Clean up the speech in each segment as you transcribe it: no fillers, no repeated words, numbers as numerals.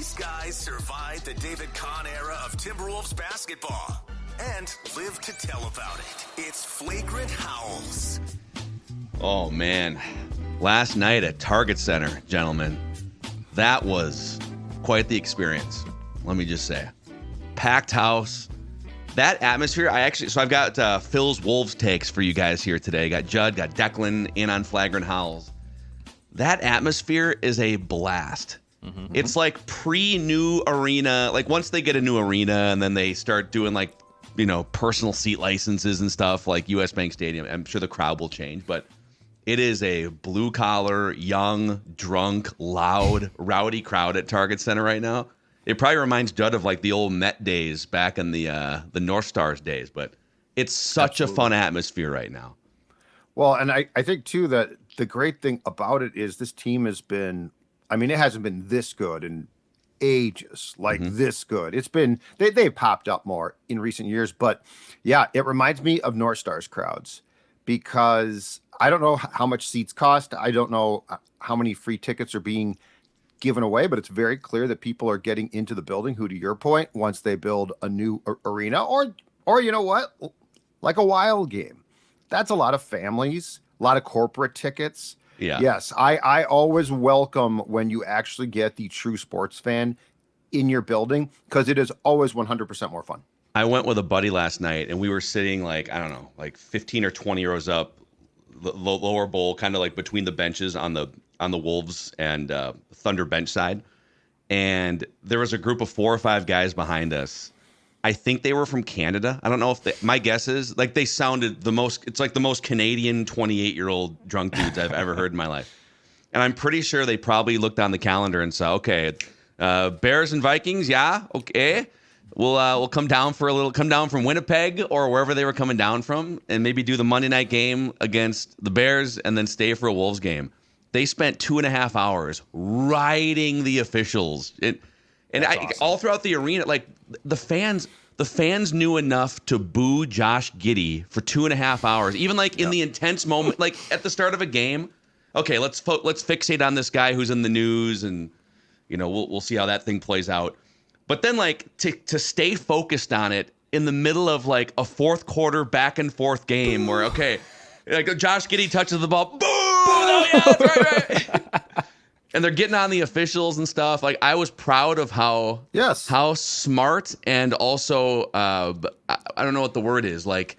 These guys survived the David Kahn era of Timberwolves basketball and live to tell about it. It's Flagrant Howls. Oh, man. Last night at Target Center, gentlemen, that was quite the experience. Let me just say. Packed house. That atmosphere, I've got Phil's Wolves takes for you guys here today. Got Judd, got Declan in on Flagrant Howls. That atmosphere is a blast. Mm-hmm. It's like pre-new arena. Like once they get a new arena and then they start doing like, personal seat licenses and stuff like US Bank Stadium, I'm sure the crowd will change, but it is a blue-collar, young, drunk, loud, rowdy crowd at Target Center right now. It probably reminds Judd of like the old Met days back in the North Stars days, but it's such a fun atmosphere right now. Well, and I think too that the great thing about it is this team has been, it hasn't been this good in ages, this good. It's been, they've popped up more in recent years, but yeah, it reminds me of North Stars crowds because I don't know how much seats cost. I don't know how many free tickets are being given away, but it's very clear that people are getting into the building who, to your point, once they build a new arena or you know what, like a Wild game. That's a lot of families, a lot of corporate tickets. Yeah. Yes, I always welcome when you actually get the true sports fan in your building because it is always 100% more fun. I went with a buddy last night and we were sitting like 15 or 20 rows up, the lower bowl, kind of like between the benches on the Wolves and Thunder bench side. And there was a group of 4 or 5 guys behind us. I think they were from Canada. I don't know if my guess is like they sounded it's like the most Canadian 28-year-old drunk dudes I've ever heard in my life. And I'm pretty sure they probably looked on the calendar and saw, okay, Bears and Vikings. Yeah. Okay. We'll come down from Winnipeg or wherever they were coming down from and maybe do the Monday night game against the Bears and then stay for a Wolves game. They spent 2.5 hours riding the officials. Awesome. All throughout the arena, like the fans knew enough to boo Josh Giddey for 2.5 hours. Even like in the intense moment, like at the start of a game. Okay, let's fixate on this guy who's in the news, and we'll see how that thing plays out. But then like to stay focused on it in the middle of like a fourth quarter back and forth game where like Josh Giddey touches the ball, boom! Oh yeah, that's right. And they're getting on the officials and stuff. Like I was proud of how smart and also I don't know what the word is, like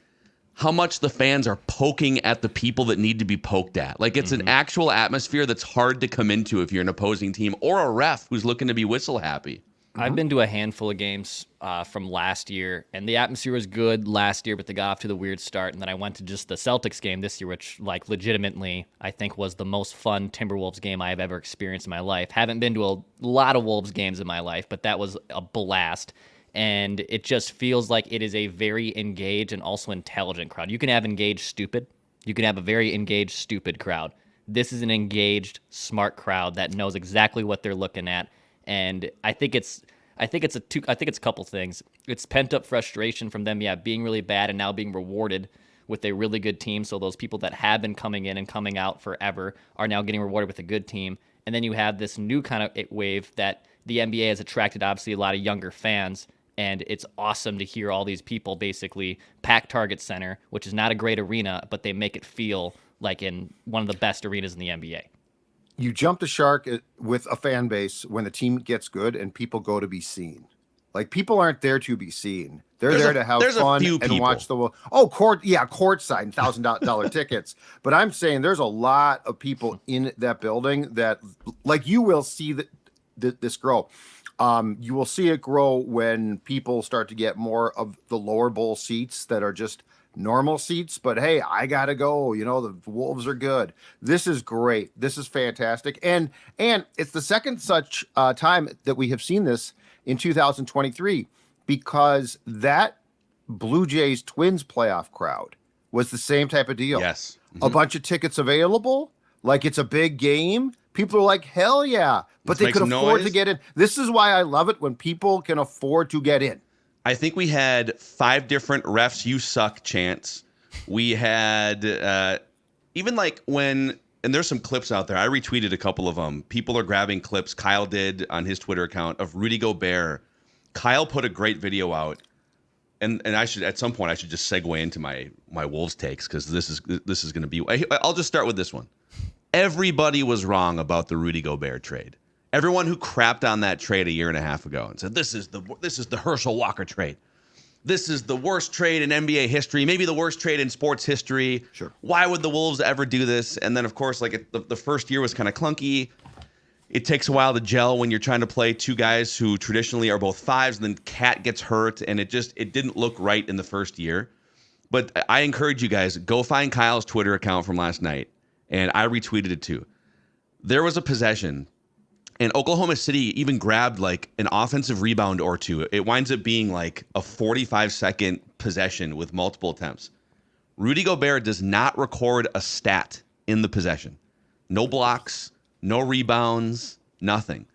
how much the fans are poking at the people that need to be poked at. Like it's an actual atmosphere that's hard to come into if you're an opposing team or a ref who's looking to be whistle happy. I've been to a handful of games from last year, and the atmosphere was good last year, but they got off to the weird start. And then I went to just the Celtics game this year, which, like, legitimately, I think was the most fun Timberwolves game I have ever experienced in my life. Haven't been to a lot of Wolves games in my life, but that was a blast. And it just feels like it is a very engaged and also intelligent crowd. You can have engaged stupid. You can have a very engaged stupid crowd. This is an engaged, smart crowd that knows exactly what they're looking at. And I think it's a couple things. It's pent up frustration from them, being really bad and now being rewarded with a really good team. So those people that have been coming in and coming out forever are now getting rewarded with a good team. And then you have this new kind of wave that the NBA has attracted, obviously, a lot of younger fans. And it's awesome to hear all these people basically pack Target Center, which is not a great arena, but they make it feel like in one of the best arenas in the NBA. You jump the shark with a fan base when the team gets good and people go to be seen. Like people aren't there to be seen. They're there to have fun and watch the world. Oh, courtside, $1,000 tickets. But I'm saying there's a lot of people in that building that, like, you will see this grow. You will see it grow when people start to get more of the lower bowl seats that are just normal seats, but hey, I gotta go. The Wolves are good. This is great. This is fantastic, and it's the second such time that we have seen this in 2023 because that Blue Jays Twins playoff crowd was the same type of deal. Yes, a bunch of tickets available, like it's a big game. People are like, hell yeah, but they could afford to get in. This is why I love it when people can afford to get in. I think we had 5 different refs you suck chants. We had even like when and there's some clips out there. I retweeted a couple of them. People are grabbing clips. Kyle did on his Twitter account of Rudy Gobert. Kyle put a great video out, and I should at some point I should just segue into my Wolves takes because this is going to be. I'll just start with this one. Everybody was wrong about the Rudy Gobert trade. Everyone who crapped on that trade a year and a half ago and said this is the Herschel Walker trade. This is the worst trade in NBA history, maybe the worst trade in sports history. Sure. Why would the Wolves ever do this? And then, of course, like the first year was kind of clunky. It takes a while to gel when you're trying to play two guys who traditionally are both fives, and then Cat gets hurt, and it didn't look right in the first year. But I encourage you guys, go find Kyle's Twitter account from last night, and I retweeted it too. There was a possession, and Oklahoma City even grabbed like an offensive rebound or two. It winds up being like a 45-second possession with multiple attempts. Rudy Gobert does not record a stat in the possession. No blocks, no rebounds, nothing.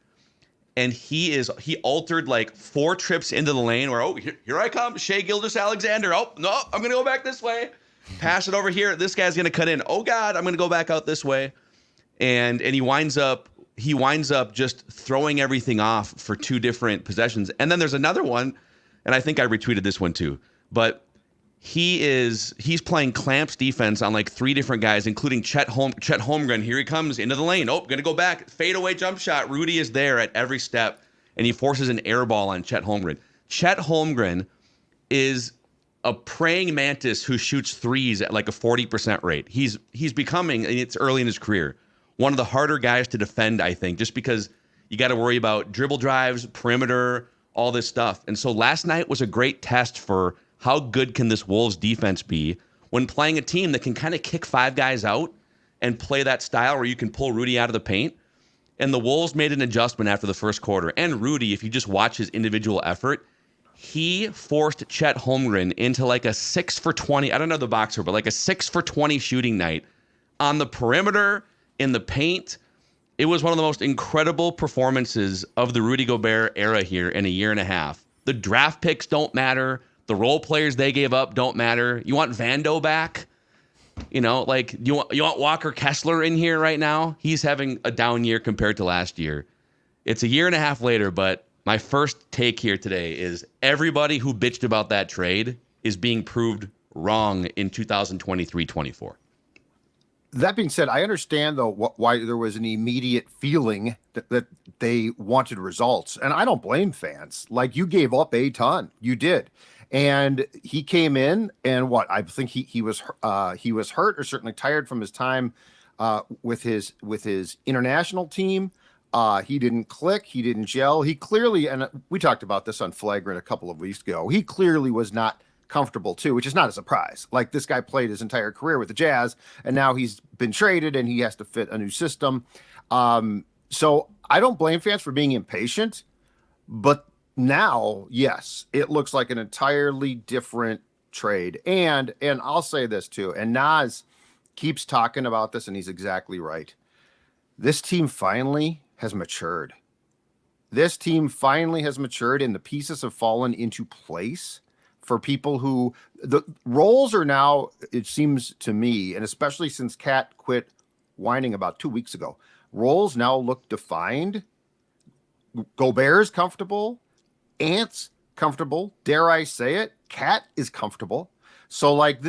And he altered like 4 trips into the lane where, here I come, Shai Gilgeous-Alexander. Oh, no, I'm going to go back this way. Pass it over here. This guy's going to cut in. Oh, God, I'm going to go back out this way. And he winds up just throwing everything off for 2 different possessions. And then there's another one, and I think I retweeted this one too. But he's playing clamps defense on like 3 different guys, including Chet Holmgren. Here he comes into the lane. Oh, gonna go back. Fadeaway jump shot. Rudy is there at every step, and he forces an air ball on Chet Holmgren. Chet Holmgren is a praying mantis who shoots threes at like a 40% rate. He's becoming, and it's early in his career, one of the harder guys to defend, I think, just because you got to worry about dribble drives, perimeter, all this stuff. And so last night was a great test for how good can this Wolves defense be when playing a team that can kind of kick 5 guys out and play that style where you can pull Rudy out of the paint. And the Wolves made an adjustment after the first quarter. And Rudy, if you just watch his individual effort, he forced Chet Holmgren into like a 6 for 20, I don't know the boxer, but like a 6 for 20 shooting night on the perimeter, in the paint. It was one of the most incredible performances of the Rudy Gobert era here in a year and a half. The draft picks don't matter. The role players they gave up don't matter. You want Vando back? You know, like you want Walker Kessler in here right now? He's having a down year compared to last year. It's a year and a half later, but my first take here today is everybody who bitched about that trade is being proved wrong in 2023-24. That being said, I understand, though, why there was an immediate feeling that they wanted results. And I don't blame fans. Like, you gave up a ton. You did. And he came in and I think he was hurt or certainly tired from his time with his international team. He didn't click. He didn't gel. He clearly, and we talked about this on Flagrant a couple of weeks ago, he clearly was not comfortable too, which is not a surprise. Like, this guy played his entire career with the Jazz, and now he's been traded and he has to fit a new system. So I don't blame fans for being impatient, but now, yes, it looks like an entirely different trade. And I'll say this too, and Nas keeps talking about this, and he's exactly right. This team finally has matured. This team finally has matured, and the pieces have fallen into place for people who the roles are now, it seems to me, and especially since Cat quit whining about 2 weeks ago, roles now look defined. Gobert's comfortable. Ant's comfortable. Dare I say it? Cat is comfortable. So like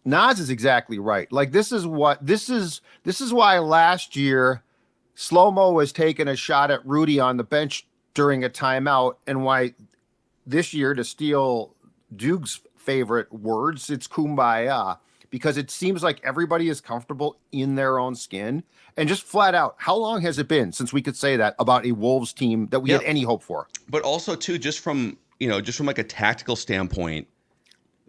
Nas is exactly right. Like this is why last year Slow-Mo was taking a shot at Rudy on the bench during a timeout, and why this year, to steal Duke's favorite words, it's kumbaya, because it seems like everybody is comfortable in their own skin. And just flat out, how long has it been since we could say that about a Wolves team that we had any hope for? But also too, just from like a tactical standpoint,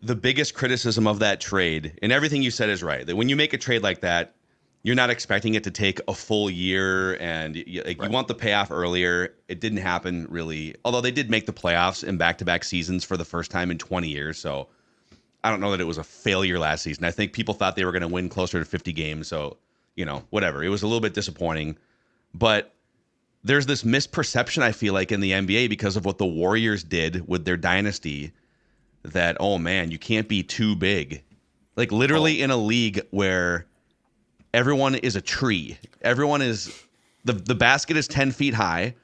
the biggest criticism of that trade, and everything you said is right, that when you make a trade like that, you're not expecting it to take a full year, and you want the payoff earlier. It didn't happen really, although they did make the playoffs in back-to-back seasons for the first time in 20 years. So I don't know that it was a failure last season. I think people thought they were going to win closer to 50 games. So, whatever. It was a little bit disappointing. But there's this misperception, I feel like, in the NBA because of what the Warriors did with their dynasty, that, oh, man, you can't be too big. Like, literally in a league where everyone is a tree. Everyone is the basket is 10 feet high,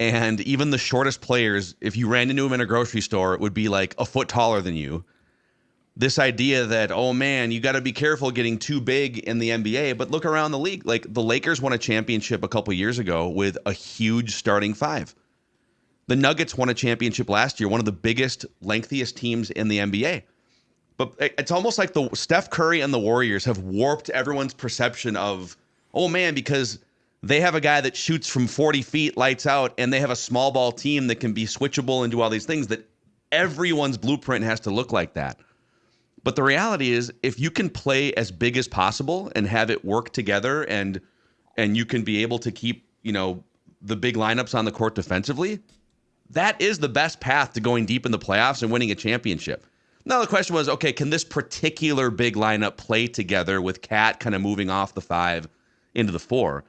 and even the shortest players, if you ran into them in a grocery store, would be like a foot taller than you. This idea that, oh man, you got to be careful getting too big in the NBA, but look around the league. Like the Lakers won a championship a couple years ago with a huge starting five. The Nuggets won a championship last year, one of the biggest, lengthiest teams in the NBA. But it's almost like the Steph Curry and the Warriors have warped everyone's perception of, oh man, because they have a guy that shoots from 40 feet, lights out, and they have a small ball team that can be switchable and do all these things, that everyone's blueprint has to look like that. But the reality is, if you can play as big as possible and have it work together, and you can be able to keep, the big lineups on the court defensively, that is the best path to going deep in the playoffs and winning a championship. Now the question was, okay, can this particular big lineup play together with Cat kind of moving off the 5 into the 4?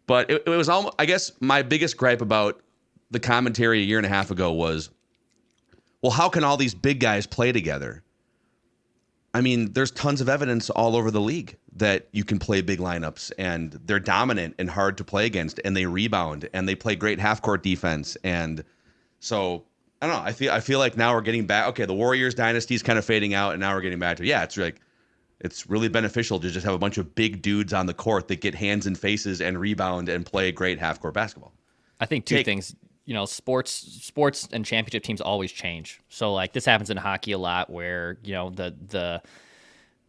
But it was almost, I guess my biggest gripe about the commentary a year and a half ago was, well, how can all these big guys play together? I mean, there's tons of evidence all over the league that you can play big lineups and they're dominant and hard to play against, and they rebound and they play great half-court defense. And so, I don't know, I feel like now we're getting back. Okay, the Warriors dynasty is kind of fading out, and now we're getting back to, it's really beneficial to just have a bunch of big dudes on the court that get hands and faces and rebound and play great half-court basketball. I think two things. Sports and championship teams always change. So like this happens in hockey a lot, where the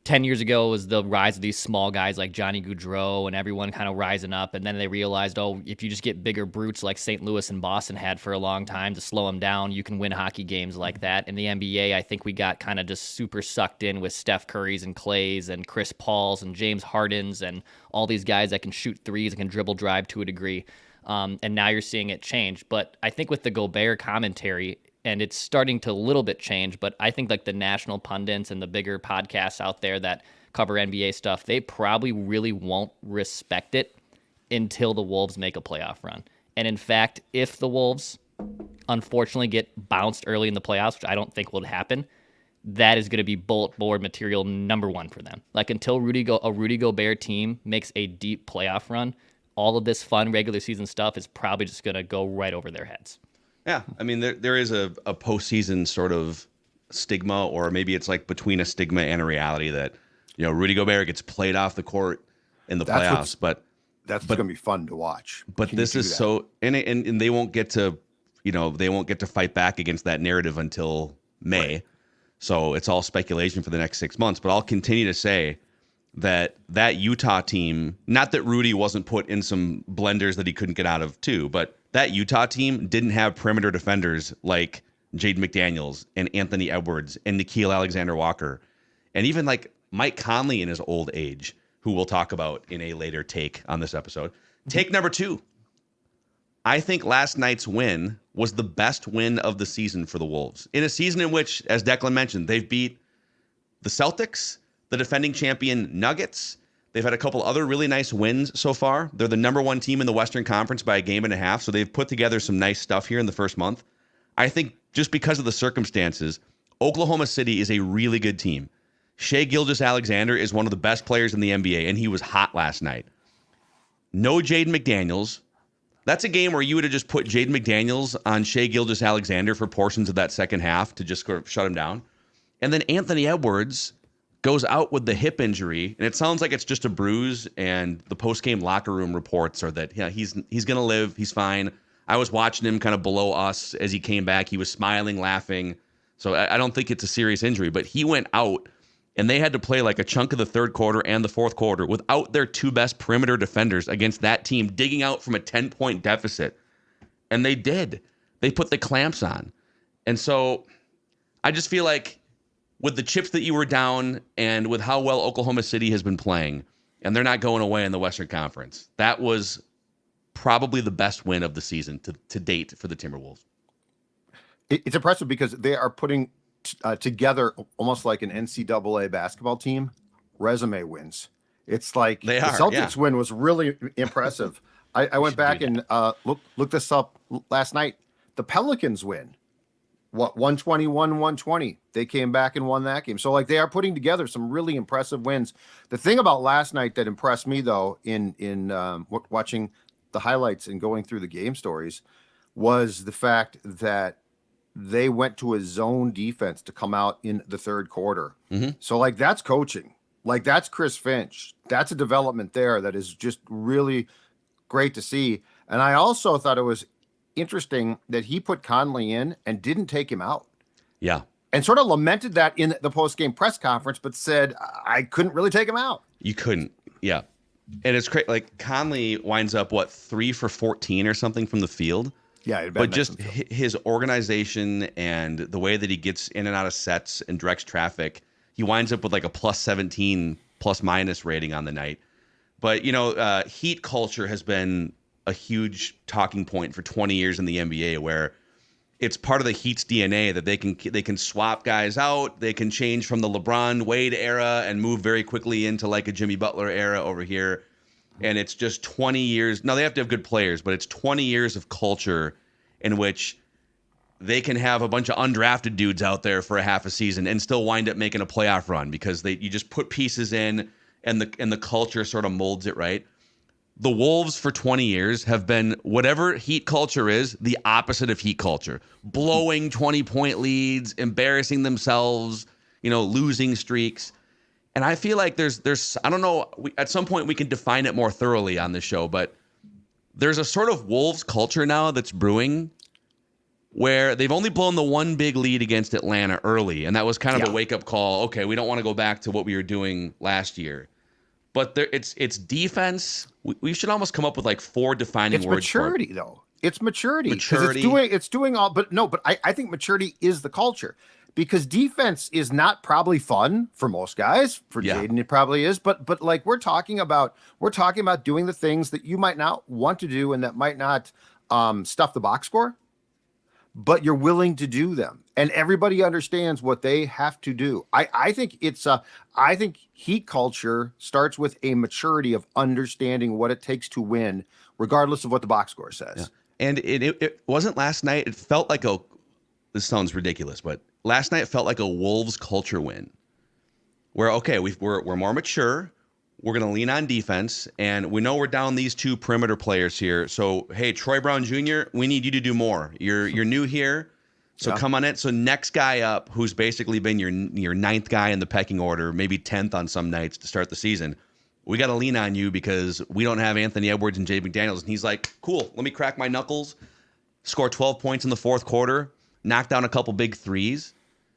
10 years ago was the rise of these small guys like Johnny Gaudreau and everyone kind of rising up, and then they realized, if you just get bigger brutes like St. Louis and Boston had for a long time to slow them down, you can win hockey games like that. In the NBA, I think we got kind of just super sucked in with Steph Curry's and Clay's and Chris Paul's and James Harden's and all these guys that can shoot threes and can dribble drive to a degree. And now you're seeing it change. But I think with the Gobert commentary, and it's starting to a little bit change, but I think like the national pundits and the bigger podcasts out there that cover NBA stuff, they probably really won't respect it until the Wolves make a playoff run. And in fact, if the Wolves unfortunately get bounced early in the playoffs, which I don't think will happen, that is going to be bullet board material number one for them. Like until a Rudy Gobert team makes a deep playoff run, all of this fun regular season stuff is probably just going to go right over their heads. Yeah, I mean, there is a postseason sort of stigma, or maybe it's like between a stigma and a reality that, Rudy Gobert gets played off the court in the playoffs, but that's going to be fun to watch. But this is so, and they won't get to, they won't get to fight back against that narrative until May. Right. So it's all speculation for the next 6 months. But I'll continue to say that Utah team, not that Rudy wasn't put in some blenders that he couldn't get out of too, but that Utah team didn't have perimeter defenders like Jaden McDaniels and Anthony Edwards and Nickeil Alexander-Walker, and even like Mike Conley in his old age, who we'll talk about in a later take on this episode. Take number 2. I think last night's win was the best win of the season for the Wolves, in a season in which, as Declan mentioned, they've beat the Celtics, the defending champion Nuggets. They've had a couple other really nice wins so far. They're the number 1 team in the Western Conference by a game and a half, so they've put together some nice stuff here in the first month. I think just because of the circumstances, Oklahoma City is a really good team. Shai Gilgeous-Alexander is one of the best players in the NBA, and he was hot last night. No Jaden McDaniels. That's a game where you would have just put Jaden McDaniels on Shai Gilgeous-Alexander for portions of that second half to just shut him down. And then Anthony Edwards goes out with the hip injury, and it sounds like it's just a bruise, and the post-game locker room reports are that he's going to live, he's fine. I was watching him kind of below us as he came back. He was smiling, laughing. So I don't think it's a serious injury, but he went out, and they had to play like a chunk of the third quarter and the fourth quarter without their 2 best perimeter defenders against that team digging out from a 10-point deficit. And they did. They put the clamps on. And so I just feel like with the chips that you were down and with how well Oklahoma City has been playing, and they're not going away in the Western Conference, that was probably the best win of the season to date for the Timberwolves. It's impressive because they are putting together almost like an NCAA basketball team, resume wins. It's like the Celtics win was really impressive. I went back and looked this up last night. The Pelicans win 120. They came back and won that game. So like they are putting together some really impressive wins. The thing about last night that impressed me though in watching the highlights and going through the game stories was the fact that they went to a zone defense to come out in the third quarter. Mm-hmm. So like that's coaching. Like that's Chris Finch. That's a development there that is just really great to see. And I also thought it was interesting that he put Conley in and didn't take him out. Yeah. And sort of lamented that in the post-game press conference, but said, I couldn't really take him out. You couldn't. Yeah. And it's crazy. Like Conley winds up, 3 for 14 or something from the field? Yeah. But just his organization and the way that he gets in and out of sets and directs traffic, he winds up with like a plus 17 plus minus rating on the night. But, Heat culture has been a huge talking point for 20 years in the NBA, where it's part of the Heat's DNA that they can swap guys out. They can change from the LeBron Wade era and move very quickly into like a Jimmy Butler era over here. And it's just 20 years. Now they have to have good players, but it's 20 years of culture in which they can have a bunch of undrafted dudes out there for a half a season and still wind up making a playoff run because you just put pieces in and the culture sort of molds it right. The Wolves for 20 years have been whatever Heat culture is, the opposite of Heat culture. Blowing 20-point leads, embarrassing themselves, losing streaks. And I feel like there's I don't know, at some point we can define it more thoroughly on this show, but there's a sort of Wolves culture now that's brewing where they've only blown the one big lead against Atlanta early, and that was kind of a wake-up call. Okay, we don't want to go back to what we were doing last year. But it's defense. We should almost come up with like 4 defining words. It's maturity, though. It's maturity. Maturity. It's doing all. But no. But I think maturity is the culture, because defense is not probably fun for most guys. For Jaden, it probably is. But like we're talking about doing the things that you might not want to do and that might not stuff the box score, but you're willing to do them. And everybody understands what they have to do. I think I think Heat culture starts with a maturity of understanding what it takes to win, regardless of what the box score says. Yeah. And it wasn't last night. It felt like this sounds ridiculous, but last night it felt like a Wolves culture win where, okay, we're more mature. We're going to lean on defense, and we know we're down these 2 perimeter players here. So, hey, Troy Brown Jr., we need you to do more. You're new here, so come on in. So next guy up, who's basically been your 9th guy in the pecking order, maybe 10th on some nights to start the season, we got to lean on you because we don't have Anthony Edwards and Jaden McDaniels. And he's like, cool, let me crack my knuckles, score 12 points in the fourth quarter, knock down a couple big threes.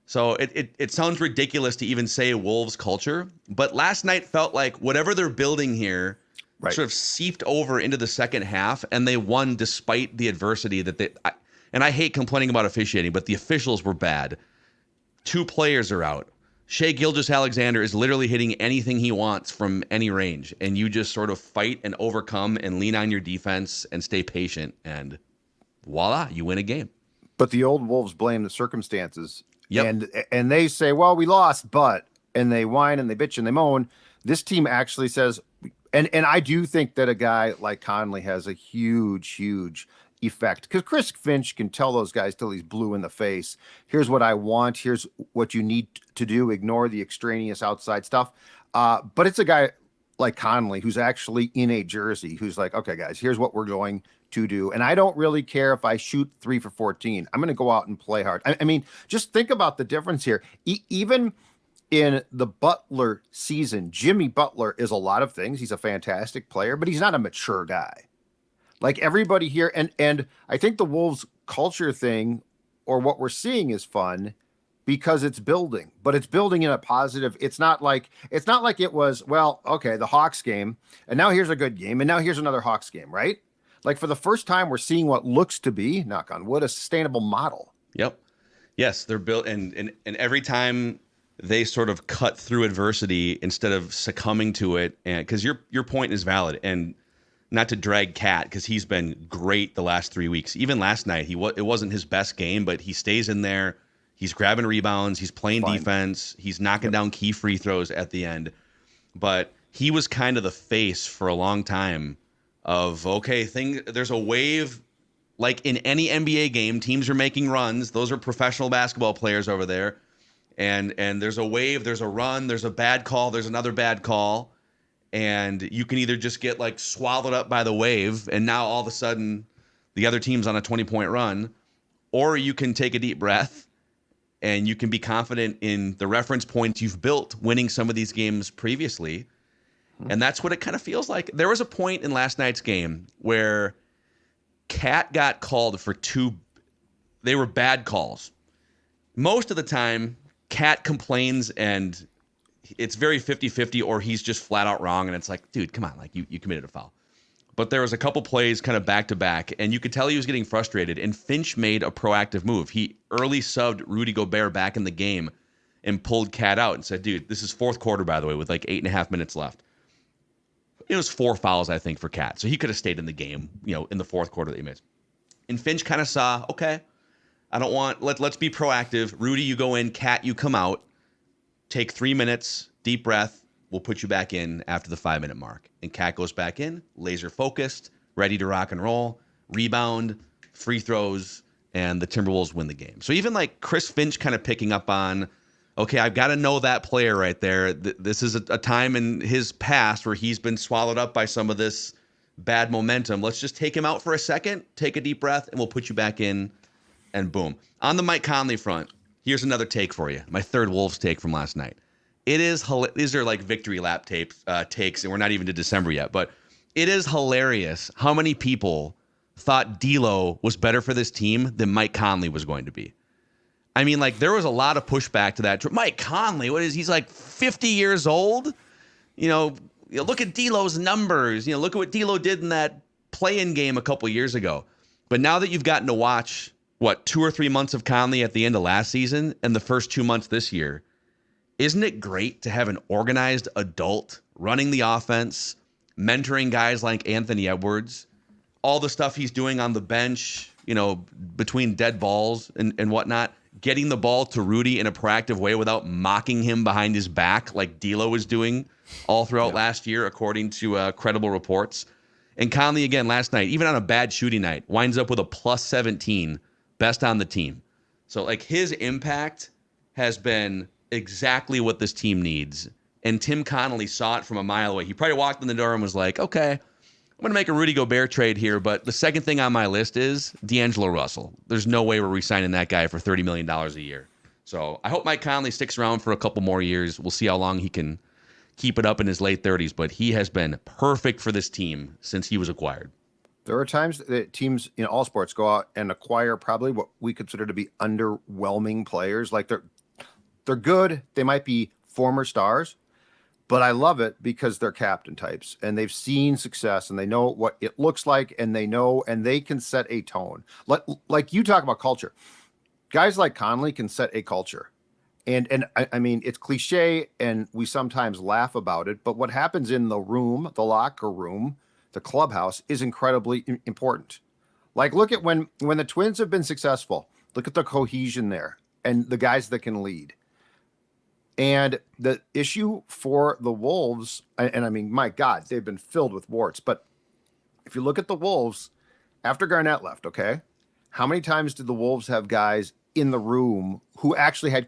So it sounds ridiculous to even say Wolves culture, but last night felt like whatever they're building here sort of seeped over into the second half, and they won despite the adversity that and I hate complaining about officiating, but the officials were bad. 2 players are out. Shai Gilgeous-Alexander is literally hitting anything he wants from any range, and you just sort of fight and overcome and lean on your defense and stay patient, and voila, you win a game. But the old Wolves blame the circumstances. Yep. And they say, well, we lost, and they whine and they bitch and they moan. This team actually says, and I do think that a guy like Conley has a huge effect, because Chris Finch can tell those guys till he's blue in the face, here's what I want, here's what you need to do, ignore the extraneous outside stuff. But it's a guy like Conley who's actually in a jersey, who's like, okay, guys, here's what we're going to do. And I don't really care if I shoot 3 for 14. I'm going to go out and play hard. I mean, just think about the difference here. Even in the Butler season, Jimmy Butler is a lot of things. He's a fantastic player, but he's not a mature guy. Like everybody here. And I think the Wolves culture thing, or what we're seeing, is fun because it's building, but it's building in a positive. It's not like it was, well, okay, the Hawks game, and now here's a good game, and now here's another Hawks game, right? Like for the first time, we're seeing what looks to be, knock on wood, a sustainable model. Yep. Yes, they're built, and every time they sort of cut through adversity instead of succumbing to it, and because your point is valid, and not to drag Cat, because he's been great the last 3 weeks. Even last night, it wasn't his best game, but he stays in there. He's grabbing rebounds. He's playing defense. He's knocking down key free throws at the end. But he was kind of the face for a long time of, okay, there's a wave like in any NBA game, teams are making runs. Those are professional basketball players over there. And there's a wave, there's a run, there's a bad call, there's another bad call. And you can either just get like swallowed up by the wave, and now all of a sudden the other team's on a 20-point run, or you can take a deep breath and you can be confident in the reference points you've built winning some of these games previously. And that's what it kind of feels like. There was a point in last night's game where Cat got called for they were bad calls. Most of the time, Cat complains and it's very 50-50, or he's just flat out wrong. And it's like, dude, come on, like you committed a foul. But there was a couple plays kind of back to back, and you could tell he was getting frustrated. And Finch made a proactive move. He early subbed Rudy Gobert back in the game and pulled Cat out and said, dude, this is fourth quarter, by the way, with like 8.5 minutes left. It was 4 fouls, I think, for Cat. So he could have stayed in the game, in the fourth quarter that he missed. And Finch kind of saw, okay, let's be proactive. Rudy, you go in. Cat, you come out. Take 3 minutes, deep breath. We'll put you back in after the 5-minute mark. And Cat goes back in, laser focused, ready to rock and roll, rebound, free throws, and the Timberwolves win the game. So even like Chris Finch kind of picking up on, okay, I've got to know that player right there. This is a time in his past where he's been swallowed up by some of this bad momentum. Let's just take him out for a second, take a deep breath, and we'll put you back in, and boom. On the Mike Conley front, here's another take for you. My third Wolves take from last night. It is these are like victory lap takes, and we're not even to December yet, but it is hilarious how many people thought D'Lo was better for this team than Mike Conley was going to be. I mean, like, there was a lot of pushback to that. Mike Conley, he's like 50 years old? Look at D'Lo's numbers. Look at what D'Lo did in that play-in game a couple years ago. But now that you've gotten to watch, 2 or 3 months of Conley at the end of last season and the first 2 months this year, isn't it great to have an organized adult running the offense, mentoring guys like Anthony Edwards, all the stuff he's doing on the bench, between dead balls and whatnot, getting the ball to Rudy in a proactive way without mocking him behind his back like D'Lo was doing all throughout last year, according to credible reports. And Conley, again, last night, even on a bad shooting night, winds up with a plus 17, best on the team. So, like, his impact has been exactly what this team needs. And Tim Connolly saw it from a mile away. He probably walked in the door and was like, okay, I'm going to make a Rudy Gobert trade here, but the second thing on my list is D'Angelo Russell. There's no way we're re-signing that guy for $30 million a year. So I hope Mike Conley sticks around for a couple more years. We'll see how long he can keep it up in his late 30s, but he has been perfect for this team since he was acquired. There are times that teams in all sports go out and acquire probably what we consider to be underwhelming players. Like they're good. They might be former stars, but I love it because they're captain types and they've seen success and they know what it looks like and they know, and they can set a tone. Like you talk about culture. Guys like Conley can set a culture. And I mean, it's cliche and we sometimes laugh about it, but what happens in the room, the locker room, the clubhouse is incredibly important. Like, look at when the Twins have been successful, look at the cohesion there and the guys that can lead. And the issue for the Wolves, and I mean, my God, they've been filled with warts. But if you look at the Wolves, after Garnett left, okay, how many times did the Wolves have guys in the room who actually had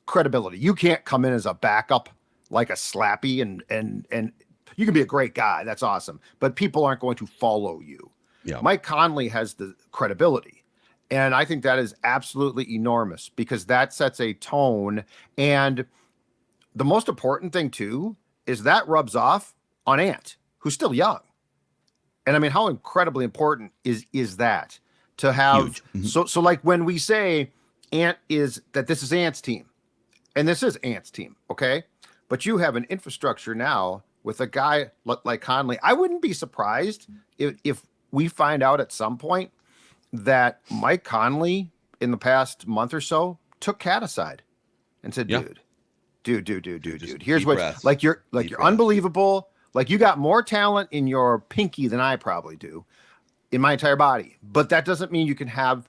credibility? You can't come in as a backup like a Slappy, and you can be a great guy. That's awesome. But people aren't going to follow you. Yeah. Mike Conley has the credibility. And I think that is absolutely enormous because that sets a tone. And the most important thing, too, is that rubs off on Ant, who's still young. And I mean, how incredibly important is that to have? Mm-hmm. So like when we say Ant is that this is Ant's team and this is Ant's team. OK, but you have an infrastructure now with a guy like Conley. I wouldn't be surprised if we find out at some point that Mike Conley in the past month or so took Cat aside and said, dude, here's what, breath. Like you're unbelievable. Like you got more talent in your pinky than I probably do in my entire body, but that doesn't mean you can have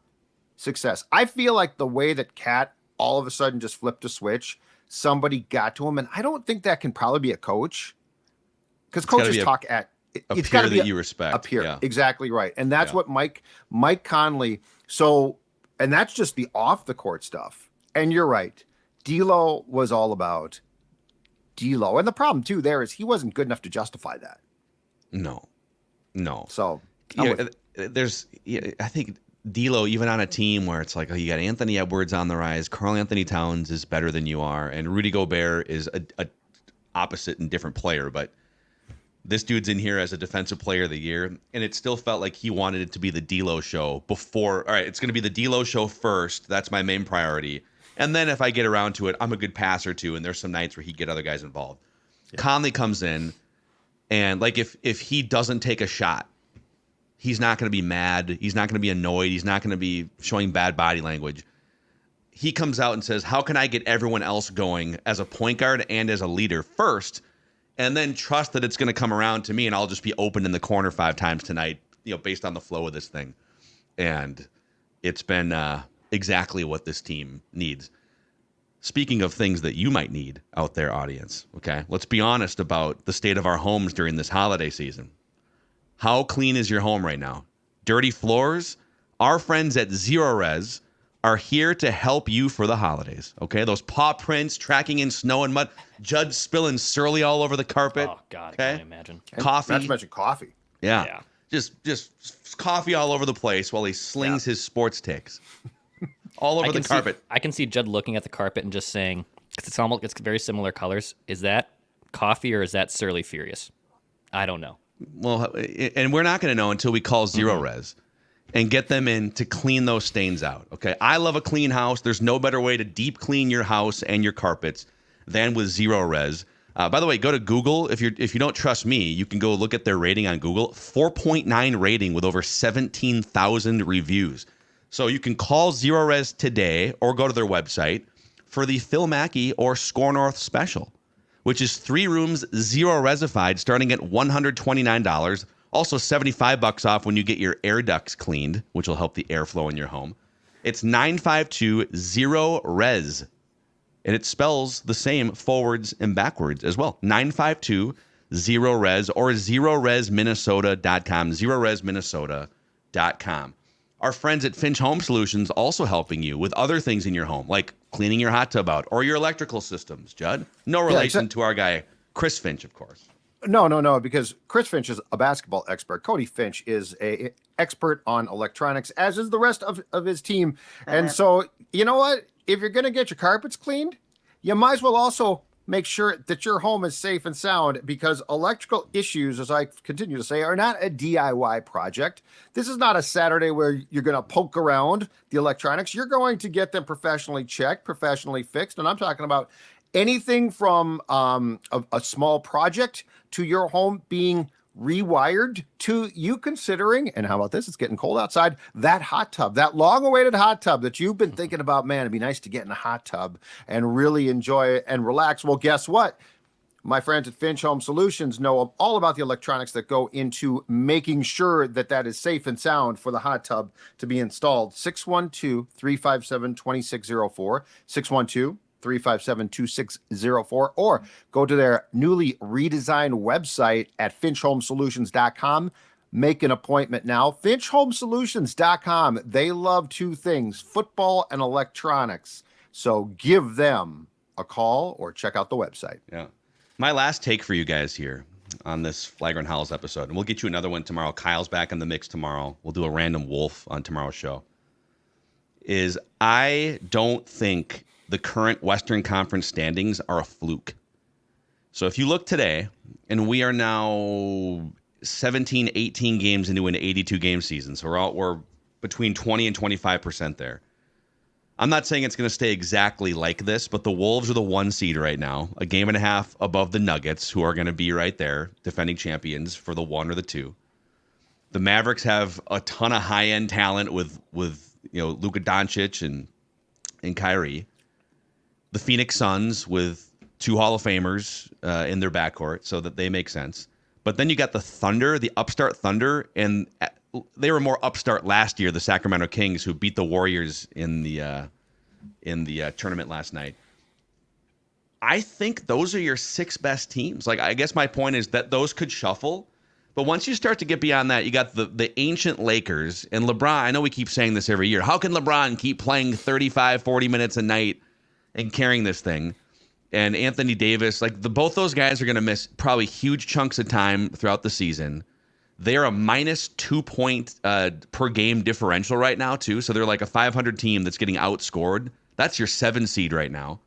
success. I feel like the way that Cat all of a sudden just flipped a switch, somebody got to him. And I don't think that can probably be a coach because coaches talk at it's got to be you respect. A peer. Yeah. Exactly right. And that's what Mike Conley. So, and that's just the off the court stuff. And you're right. D'Lo was all about D'Lo. And the problem too there is he wasn't good enough to justify that. No. So I think D'Lo, even on a team where it's like, oh, you got Anthony Edwards on the rise, Karl Anthony Towns is better than you are, and Rudy Gobert is a opposite and different player, but this dude's in here as a defensive player of the year, and it still felt like he wanted it to be the D'Lo show before. All right, it's going to be the D'Lo show first. That's my main priority. And then if I get around to it, I'm a good passer too, and there's some nights where he get other guys involved. Yeah. Conley comes in, and like if he doesn't take a shot, he's not going to be mad. He's not going to be annoyed. He's not going to be showing bad body language. He comes out and says, how can I get everyone else going as a point guard and as a leader first, and then trust that it's going to come around to me and I'll just be open in the corner 5 times tonight, based on the flow of this thing. And it's been exactly what this team needs. Speaking of things that you might need out there, audience, okay, let's be honest about the state of our homes during this holiday season. How clean is your home right now? Dirty floors? Our friends at Zero Res are here to help you for the holidays, okay? Those paw prints, tracking in snow and mud, Judd spilling surly all over the carpet. Oh, God, okay? I can't imagine. Coffee. Not to mention coffee. Yeah. Just coffee all over the place while he slings his sports takes. All over the carpet. I can see Judd looking at the carpet and just saying, because it's very similar colors, is that coffee or is that Surly Furious? I don't know. Well, and we're not going to know until we call Zero Res and get them in to clean those stains out. Okay. I love a clean house. There's no better way to deep clean your house and your carpets than with Zero Res. By the way, go to Google. If you don't trust me, you can go look at their rating on Google. 4.9 rating with over 17,000 reviews. So you can call Zero Res today or go to their website for the Phil Mackey or Score North special, which is 3 rooms, 0 resified, starting at $129. Also $75 off when you get your air ducts cleaned, which will help the airflow in your home. It's 952-0-RES, and it spells the same forwards and backwards as well. 952-0-RES or zeroresminnesota.com, zeroresminnesota.com. Our friends at Finch Home Solutions also helping you with other things in your home, like cleaning your hot tub out or your electrical systems, Judd. No relation to our guy, Chris Finch, of course. No, because Chris Finch is a basketball expert. Cody Finch is an expert on electronics, as is the rest of his team. And so, you know what? If you're going to get your carpets cleaned, you might as well also make sure that your home is safe and sound, because electrical issues, as I continue to say, are not a DIY project. This is not a Saturday where you're going to poke around the electronics. You're going to get them professionally checked, professionally fixed. And I'm talking about anything from a small project to your home being rewired to you considering, and how about this? It's getting cold outside. That hot tub, that long-awaited hot tub that you've been thinking about, man, it'd be nice to get in a hot tub and really enjoy it and relax. Well, guess what? My friends at Finch Home Solutions know all about the electronics that go into making sure that that is safe and sound for the hot tub to be installed. 612-357-2604, 612-357-2604, or go to their newly redesigned website at finchhomesolutions.com. Make an appointment now. finchhomesolutions.com. They love 2 things, football and electronics. So give them a call or check out the website. Yeah. My last take for you guys here on this Flagrant Howls episode, and we'll get you another one tomorrow. Kyle's back in the mix tomorrow. We'll do a random wolf on tomorrow's show. Is I don't think the current Western Conference standings are a fluke. So if you look today, and we are now 17, 18 games into an 82-game season, so we're between 20 and 25% there. I'm not saying it's going to stay exactly like this, but the Wolves are the 1 seed right now, a game and a half above the Nuggets, who are going to be right there, defending champions for the 1 or the 2. The Mavericks have a ton of high-end talent with Luka Doncic and Kyrie. The Phoenix Suns with 2 Hall of Famers in their backcourt, so that they make sense. But then you got the Thunder, the upstart Thunder, and they were more upstart last year, the Sacramento Kings, who beat the Warriors in the tournament last night. I think those are your 6 best teams. Like, I guess my point is that those could shuffle, But once you start to get beyond that, you got the ancient Lakers and LeBron. I know we keep saying this every year. How can LeBron keep playing 35, 40 minutes a night and carrying this thing? And Anthony Davis, like both those guys are going to miss probably huge chunks of time throughout the season. They're a minus 2 point per game differential right now, too. So they're like a 500 team that's getting outscored. That's your 7 seed right now.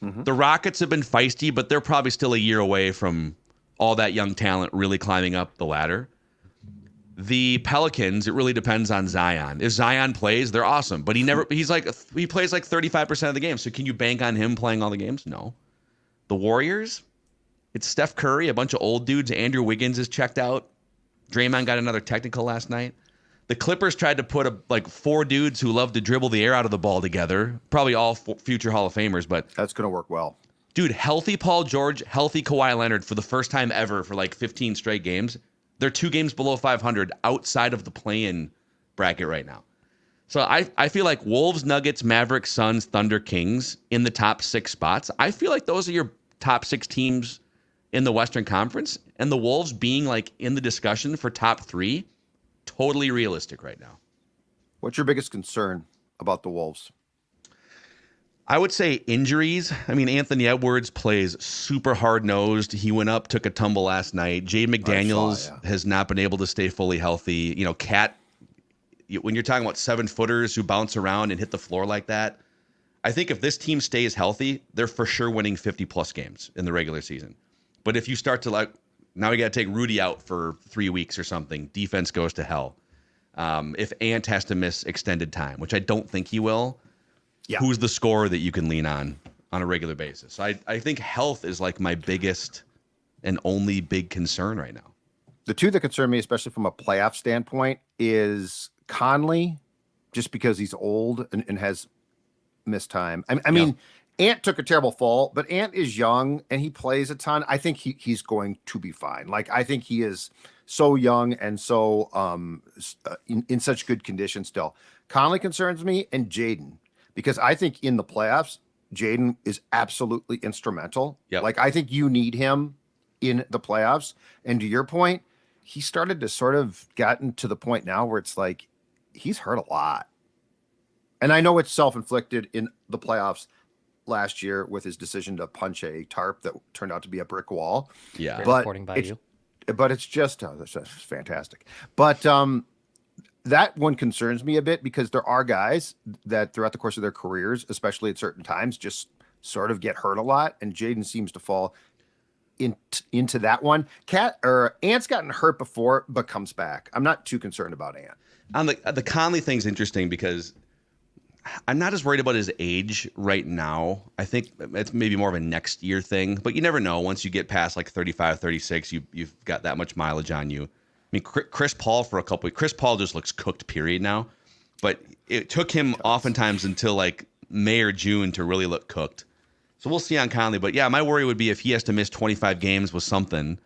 Mm-hmm. The Rockets have been feisty, but they're probably still a year away from all that young talent really climbing up the ladder. The Pelicans, it really depends on Zion. If Zion plays, they're awesome. But he plays like 35% of the games. So can you bank on him playing all the games? No. The Warriors, it's Steph Curry, a bunch of old dudes. Andrew Wiggins is checked out. Draymond got another technical last night. The Clippers tried to put 4 dudes who love to dribble the air out of the ball together. Probably all future Hall of Famers, but that's going to work well. Dude, healthy Paul George, healthy Kawhi Leonard for the first time ever for 15 straight games. They're 2 games below 500 outside of the play-in bracket right now. So I feel like Wolves, Nuggets, Mavericks, Suns, Thunder, Kings in the top 6 spots. I feel like those are your top 6 teams in the Western Conference. And the Wolves being in the discussion for top 3, totally realistic right now. What's your biggest concern about the Wolves? I would say injuries. I mean, Anthony Edwards plays super hard-nosed. He went up, took a tumble last night. Jaden McDaniels has not been able to stay fully healthy. Cat, when you're talking about 7-footers who bounce around and hit the floor like that, I think if this team stays healthy, they're for sure winning 50-plus games in the regular season. But if you start to now we got to take Rudy out for 3 weeks or something, defense goes to hell. If Ant has to miss extended time, which I don't think he will, who's the scorer that you can lean on a regular basis? So I think health is my biggest and only big concern right now. The 2 that concern me, especially from a playoff standpoint, is Conley, just because he's old and has missed time. I mean, Ant took a terrible fall, but Ant is young and he plays a ton. I think he's going to be fine. I think he is so young and so in such good condition still. Conley concerns me, and Jaden, because I think in the playoffs, Jaden is absolutely instrumental. Yep. I think you need him in the playoffs. And to your point, he started to sort of gotten to the point now where it's he's hurt a lot. And I know it's self-inflicted in the playoffs last year with his decision to punch a tarp that turned out to be a brick wall. Yeah. But reporting by you. But it's just, that's fantastic. But that one concerns me a bit, because there are guys that throughout the course of their careers, especially at certain times, just sort of get hurt a lot. And Jaden seems to fall into that one. Ant's gotten hurt before, but comes back. I'm not too concerned about Ant. On the Conley thing's interesting because I'm not as worried about his age right now. I think it's maybe more of a next year thing, but you never know. Once you get past 35, 36, you've got that much mileage on you. I mean, Chris Paul for a couple weeks. Chris Paul just looks cooked, period, now. But it took him oftentimes until May or June to really look cooked. So we'll see on Conley. But yeah, my worry would be if he has to miss 25 games with something,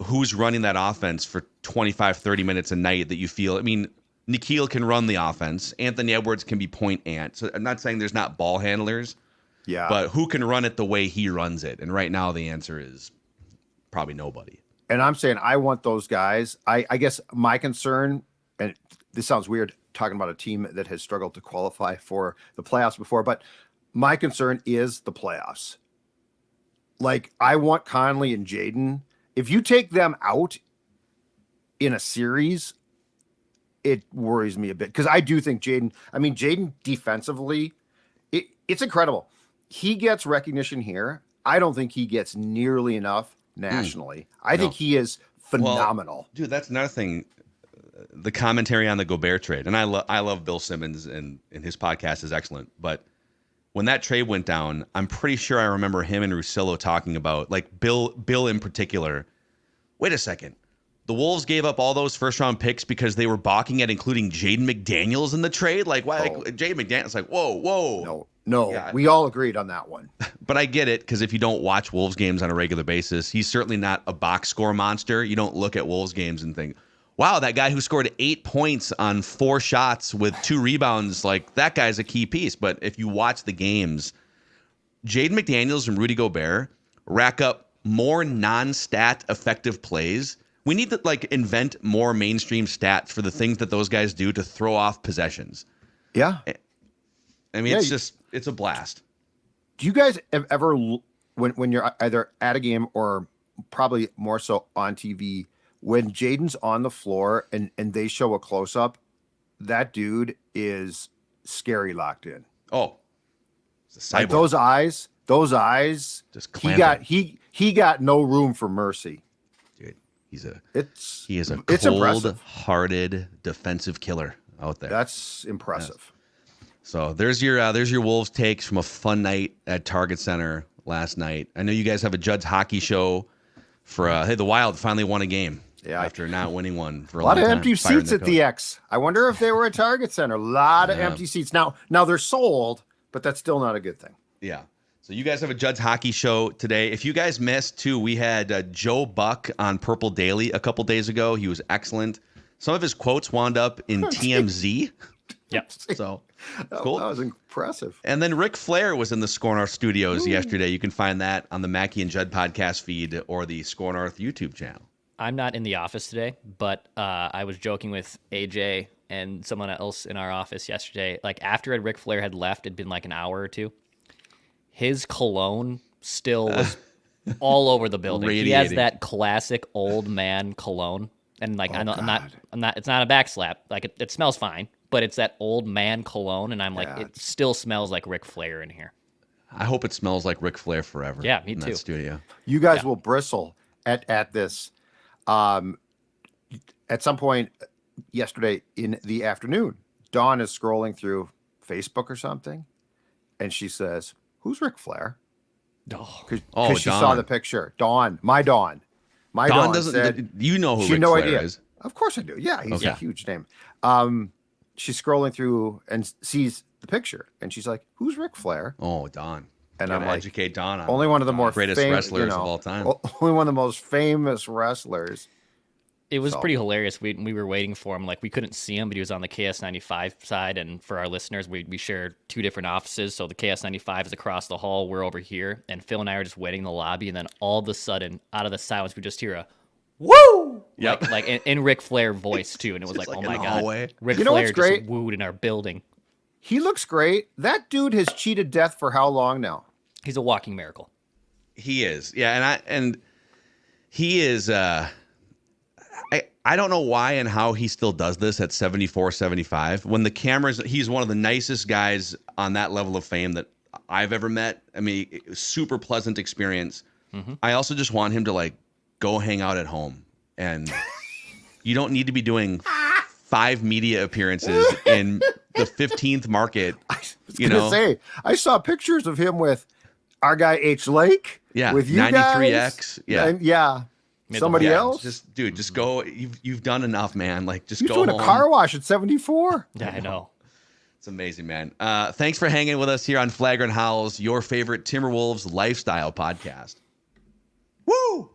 who's running that offense for 25, 30 minutes a night that you feel? I mean, Nikhil can run the offense. Anthony Edwards can be point Ant. So I'm not saying there's not ball handlers. Yeah. But who can run it the way he runs it? And right now the answer is probably nobody. And I'm saying I want those guys. I guess my concern, and this sounds weird talking about a team that has struggled to qualify for the playoffs before, but my concern is the playoffs. I want Conley and Jaden. If you take them out in a series, it worries me a bit, because I do think Jaden defensively, it's incredible. He gets recognition here. I don't think he gets nearly enough nationally. I think he is phenomenal. Well, dude, that's another thing. The commentary on the Gobert trade, and I love Bill Simmons, and his podcast is excellent. But when that trade went down, I'm pretty sure I remember him and Russillo talking about, Bill in particular. Wait a second. The Wolves gave up all those first-round picks because they were balking at including Jaden McDaniels in the trade? Why? Jaden McDaniels, whoa. No, yeah. We all agreed on that one. But I get it, because if you don't watch Wolves games on a regular basis, he's certainly not a box score monster. You don't look at Wolves games and think, wow, that guy who scored 8 points on 4 shots with 2 rebounds, that guy's a key piece. But if you watch the games, Jaden McDaniels and Rudy Gobert rack up more non-stat effective plays We need to like invent more mainstream stats for the things that those guys do to throw off possessions. Yeah. I mean, it's a blast. Do you guys ever, when you're either at a game or probably more so on TV, when Jaden's on the floor and they show a close up, that dude is scary locked in. Oh, it's a cyborg. Like those eyes. Just he got no room for mercy. Dude, he is a cold-hearted defensive killer out there. That's impressive. Yes. So there's your Wolves takes from a fun night at Target Center last night. I know you guys have a Judd's hockey show for hey, the Wild finally won a game after not winning one for a lot long of time, empty seats at the X. I wonder if they were at Target Center. A lot of empty seats. Now they're sold, but that's still not a good thing. Yeah. So you guys have a Judd's hockey show today. If you guys missed too, we had Joe Buck on Purple Daily a couple days ago. He was excellent. Some of his quotes wound up in TMZ. Yep. So cool. That was impressive. And then Ric Flair was in the Score North studios yesterday. You can find that on the Mackey and Judd podcast feed or the Score North YouTube channel. I'm not in the office today, but I was joking with AJ and someone else in our office yesterday. Like after Ric Flair had left, it'd been like an hour or two. His cologne still was all over the building. Radiating. He has that classic old man cologne, and like I'm not. It's not a backslap. Like it smells fine, but it's that old man cologne, and I'm like, it still smells like Ric Flair in here. I hope it smells like Ric Flair forever. Yeah, me in too. That studio. You guys will bristle at this. At some point yesterday in the afternoon, Dawn is scrolling through Facebook or something, and she says, "Who's Ric Flair?" Because she saw the picture. Dawn, my Dawn doesn't. said, you know who she Ric no Flair idea. is? Of course I do. Yeah, he's a huge name. She's scrolling through and sees the picture, and she's like, "Who's Ric Flair?" Oh, Dawn. And I'm like, educate Dawn on only one of the more greatest wrestlers of all time. Only one of the most famous wrestlers. It was pretty hilarious. We were waiting for him. Like we couldn't see him, but he was on the KS95 side. And for our listeners, we share two different offices. So the KS95 is across the hall. We're over here, and Phil and I are just waiting in the lobby. And then all of a sudden, out of the silence, we just hear a "woo!" Yep. Like in Ric Flair voice too. And it was like, oh my god, Ric Flair just wooed in our building. He looks great. That dude has cheated death for how long now? He's a walking miracle. He is. Yeah, and he is I don't know why and how he still does this at 74, 75. When the cameras, he's one of the nicest guys on that level of fame that I've ever met. I mean, it was super pleasant experience. Mm-hmm. I also just want him to like go hang out at home, and you don't need to be doing 5 media appearances in the 15th market. I was gonna say, I saw pictures of him with our guy H. Lake. Yeah, with you 93X. guys. Yeah, and somebody else. Just go. You've done enough, man. Like just He's go doing home. a car wash at 74. Yeah, I know. It's amazing, man. Thanks for hanging with us here on Flagrant Howls, your favorite Timberwolves lifestyle podcast. Woo!